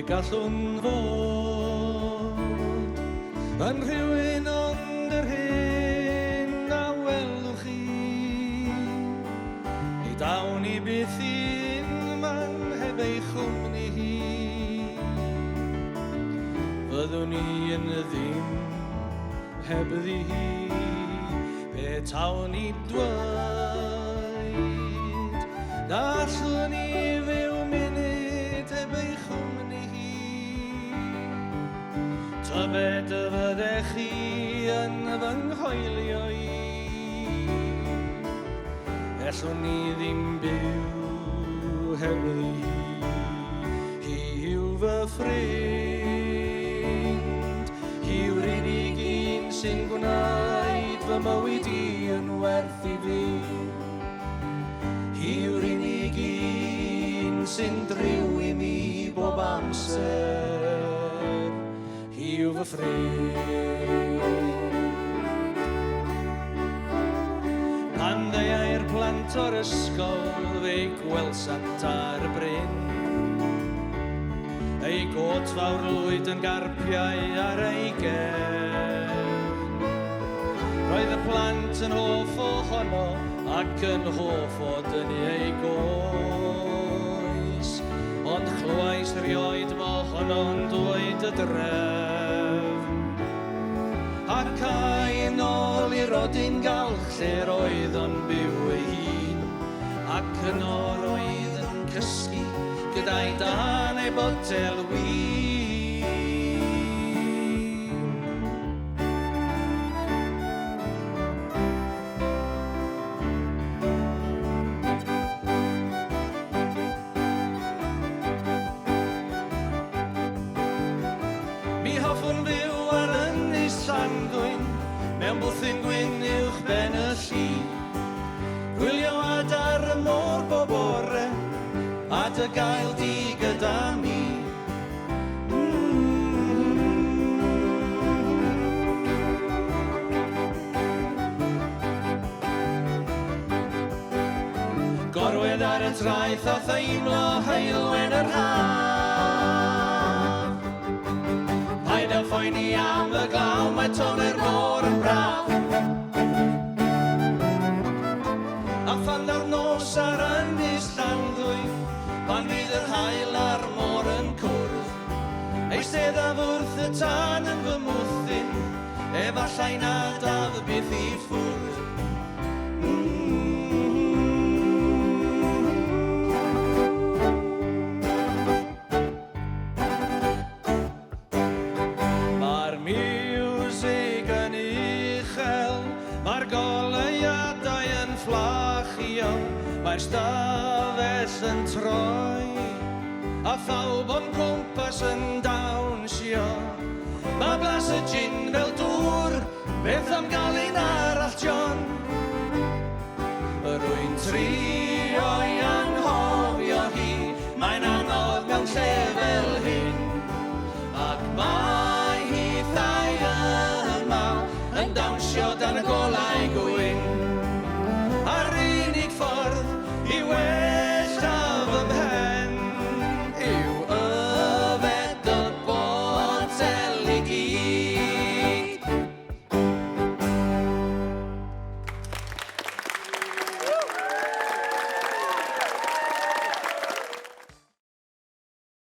gallwn fod yn rhywun ond yr hyn a welwch chi. Ni dawn i byth un man heb ei chwmni hi. Fyddwn ni yn y ddim heb ddi hi. Pe tawn ni dweud gallwn ni fyw munud heb ei chwmni hi. Tybed y fyddech chi yn fy nghoelio i. Ellwn ni ddim byw heb ddi hi. Hi yw fy ffrind, hi yw'r unig un sy'n gwneud fy mywyd i yn werth i fi. Hi yw'r unig un sy'n driw i mi bob amser. Hi yw fy ffrind. Pan ddeiau'r plant o'r ysgol fe'i gwelsant ar y bryn, ei got fawr lwyd yn garpiau ar ei gefn. Roedd y plant yn hoff ohono ac yn hoff o dynnu ei goes, ond chlywais rioed mo honno'n dweud y drefn. Ac ai nôl i rodyn galch lle roedd o'n byw ei hun, ac yno roedd yn cysgu gyda'i dan ei botel win. Mi hoffwn fyw ar ynys Llanddwyn, mewn bwthyn gwyn uwch ben y lli. Gwylio adar y môr bob ore, a dy gael di gyda mi. Gorwedd ar y traeth a theimlo heilwen yr haf. Paid â phoeni am y glaw, mae tonne'r môr yn braf. A phan daw'r nos ar ynys Llanddwyn, pan fydd yr haul a'r môr yn cwrdd, eistedd a fwrdd y tân yn fy mwthyn, efallai nad af byth i ffwrdd. Mae'r miwsig yn uchel, mae'r goleuadau yn fflachio, mae'r stafell yn troi, a phawb o'n cwmpas yn dawnsio. Mae blas y gin fel dŵr, beth am gael un arall John. Rwy'n trio